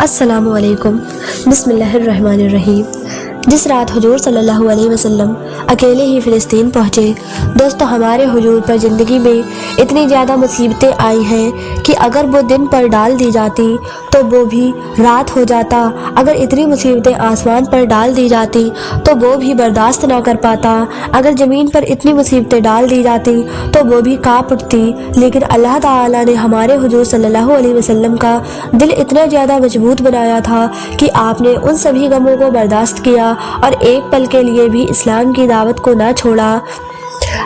السلام علیکم۔ بسم اللہ الرحمن الرحیم۔ جس رات حضور صلی اللہ علیہ وسلم اکیلے ہی فلسطین پہنچے، دوستو ہمارے حضور پر زندگی میں اتنی زیادہ مصیبتیں آئی ہیں کہ اگر وہ دن پر ڈال دی جاتی تو وہ بھی رات ہو جاتا، اگر اتنی مصیبتیں آسمان پر ڈال دی جاتی تو وہ بھی برداشت نہ کر پاتا، اگر زمین پر اتنی مصیبتیں ڈال دی جاتی تو وہ بھی کانپ اٹھتی، لیکن اللہ تعالیٰ نے ہمارے حضور صلی اللہ علیہ وسلم کا دل اتنا زیادہ مضبوط بنایا تھا کہ آپ نے ان سبھی غموں کو برداشت کیا اور ایک پل کے لیے بھی اسلام کی دعوت کو نہ چھوڑا۔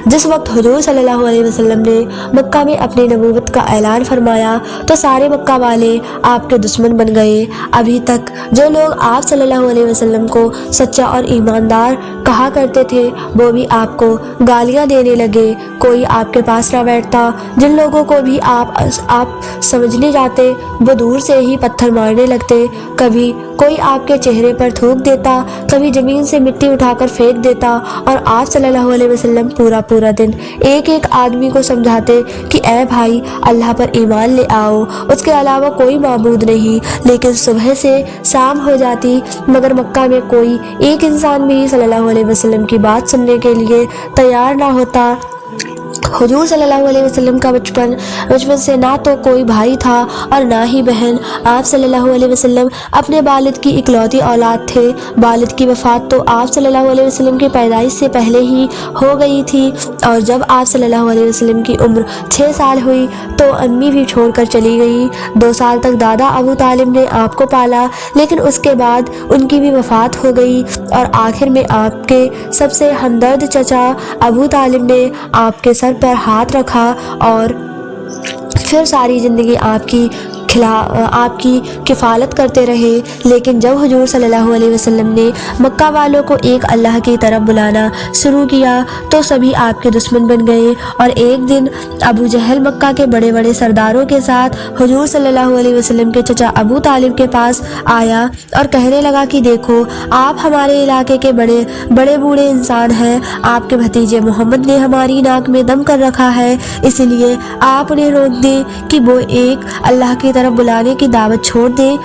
جس وقت حضور صلی اللہ علیہ وسلم نے مکہ میں اپنی نبوت کا اعلان فرمایا تو سارے مکہ والے آپ کے دشمن بن گئے۔ ابھی تک جو لوگ آپ صلی اللہ علیہ وسلم کو سچا اور ایماندار کہا کرتے تھے وہ بھی آپ کو گالیاں دینے لگے، کوئی آپ کے پاس نہ بیٹھتا، جن لوگوں کو بھی آپ سمجھنے جاتے وہ دور سے ہی پتھر مارنے لگتے، کبھی کوئی آپ کے چہرے پر تھوک دیتا، کبھی زمین سے مٹی اٹھا کر پھینک دیتا، اور آپ صلی اللہ علیہ وسلم پورا دن ایک ایک آدمی کو سمجھاتے کہ اے بھائی اللہ پر ایمان لے آؤ، اس کے علاوہ کوئی معبود نہیں، لیکن صبح سے شام ہو جاتی مگر مکہ میں کوئی ایک انسان بھی صلی اللہ علیہ وسلم کی بات سننے کے لیے تیار نہ ہوتا۔ حضور صلی اللہ علیہ وسلم کا بچپن سے نہ تو کوئی بھائی تھا اور نہ ہی بہن۔ آپ صلی اللہ علیہ وسلم اپنے والد کی اکلوتی اولاد تھے۔ والد کی وفات تو آپ صلی اللہ علیہ وسلم کی پیدائش سے پہلے ہی ہو گئی تھی، اور جب آپ صلی اللہ علیہ وسلم کی عمر 6 سال ہوئی تو امی بھی چھوڑ کر چلی گئی۔ 2 سال تک دادا ابو طالب نے آپ کو پالا، لیکن اس کے بعد ان کی بھی وفات ہو گئی، اور آخر میں آپ کے سب سے ہمدرد چچا ابو طالب نے آپ کے سر پر ہاتھ رکھا اور پھر ساری زندگی آپ کی کفالت کرتے رہے۔ لیکن جب حضور صلی اللہ علیہ وسلم نے مکہ والوں کو ایک اللہ کی طرف بلانا شروع کیا تو سبھی آپ کے دشمن بن گئے، اور ایک دن ابو جہل مکہ کے بڑے بڑے سرداروں کے ساتھ حضور صلی اللہ علیہ وسلم کے چچا ابو طالب کے پاس آیا اور کہنے لگا کہ دیکھو آپ ہمارے علاقے کے بڑے بوڑھے انسان ہیں، آپ کے بھتیجے محمد نے ہماری ناک میں دم کر رکھا ہے، اس لیے آپ انہیں روک دیں کہ وہ ایک اللہ کی طرف بلانے کی دعوت چھوڑ دیں،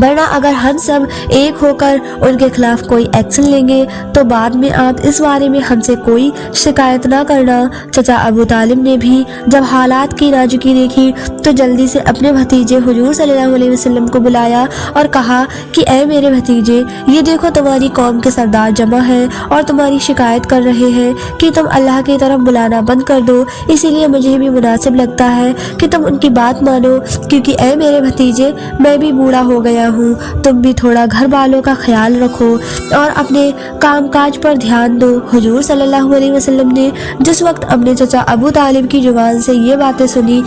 ورنہ اگر ہم سب ایک ہو کر ان کے خلاف کوئی ایکشن لیں گے تو بعد میں آپ اس بارے میں ہم سے کوئی شکایت نہ کرنا۔ چچا ابو طالب نے بھی جب حالات کی نازکی دیکھی تو جلدی سے اپنے بھتیجے حضور صلی اللہ علیہ وسلم کو بلایا اور کہا کہ اے میرے بھتیجے، یہ دیکھو تمہاری قوم کے سردار جمع ہیں اور تمہاری شکایت کر رہے ہیں کہ تم اللہ کی طرف بلانا بند کر دو، اسی لیے مجھے بھی مناسب لگتا ہے کہ تم ان کی بات مانو، کیونکہ اے میرے بھتیجے میں بھی بوڑھا ہو گیا ہوں، تم بھی تھوڑا گھر والوں کا خیال رکھو اور اپنے کام کاج پر دھیان دو۔ حضور صلی اللہ علیہ وسلم نے جس وقت اپنے چچا ابو طالب کی زبان سے یہ باتیں سنی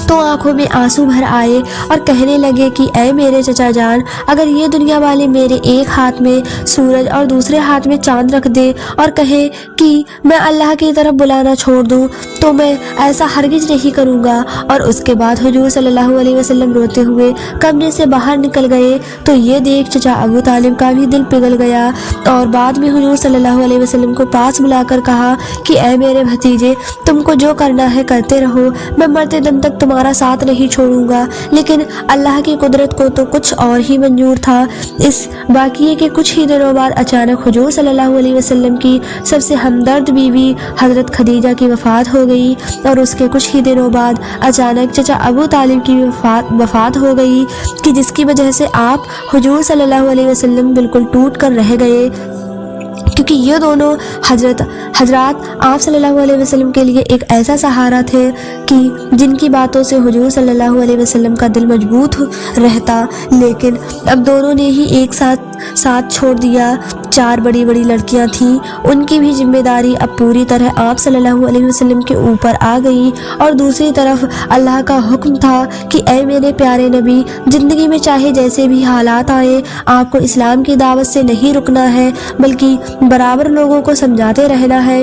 تو آنکھوں میں آنسو بھر آئے اور کہنے لگے کہ اے میرے چچا جان، اگر یہ دنیا والے میرے ایک ہاتھ میں سورج اور دوسرے ہاتھ میں چاند رکھ دے اور کہے کہ میں اللہ کی طرف بلانا چھوڑ دوں تو میں ایسا ہرگز نہیں کروں گا۔ اور اس کے بعد حضور صلی اللہ علیہ وسلم روتے ہوئے کمرے سے باہر نکل گئے تو یہ دیکھ چچا ابو طالب کا بھی دل پگھل گیا، اور بعد میں حضور صلی اللہ علیہ وسلم کو پاس بلا کر کہا کہ اے میرے بھتیجے، تم کو جو کرنا ہے کرتے رہو، میں مرتے دم تک تمہارا ساتھ نہیں چھوڑوں گا۔ لیکن اللہ کی قدرت کو تو کچھ اور ہی منظور تھا۔ اس واقعے کے کچھ ہی دنوں بعد اچانک حضور صلی اللہ علیہ وسلم کی سب سے ہمدرد بیوی حضرت خدیجہ کی وفات ہو گئی، اور اس کے کچھ ہی دنوں بعد اچانک چچا ابو طالب کی وفات ہو گئی، کہ جس کی وجہ سے آپ حضور صلی اللہ علیہ وسلم بالکل ٹوٹ کر رہ گئے، کیونکہ یہ دونوں حضرات آپ صلی اللہ علیہ وسلم کے لیے ایک ایسا سہارا تھے کہ جن کی باتوں سے حضور صلی اللہ علیہ وسلم کا دل مضبوط رہتا، لیکن اب دونوں نے ہی ایک ساتھ چھوڑ دیا۔ 4 بڑی بڑی لڑکیاں تھیں، ان کی بھی ذمہ داری اب پوری طرح آپ صلی اللہ علیہ وسلم کے اوپر آ گئی، اور دوسری طرف اللہ کا حکم تھا کہ اے میرے پیارے نبی، زندگی میں چاہے جیسے بھی حالات آئے آپ کو اسلام کی دعوت سے نہیں رکنا ہے، بلکہ برابر لوگوں کو سمجھاتے رہنا ہے۔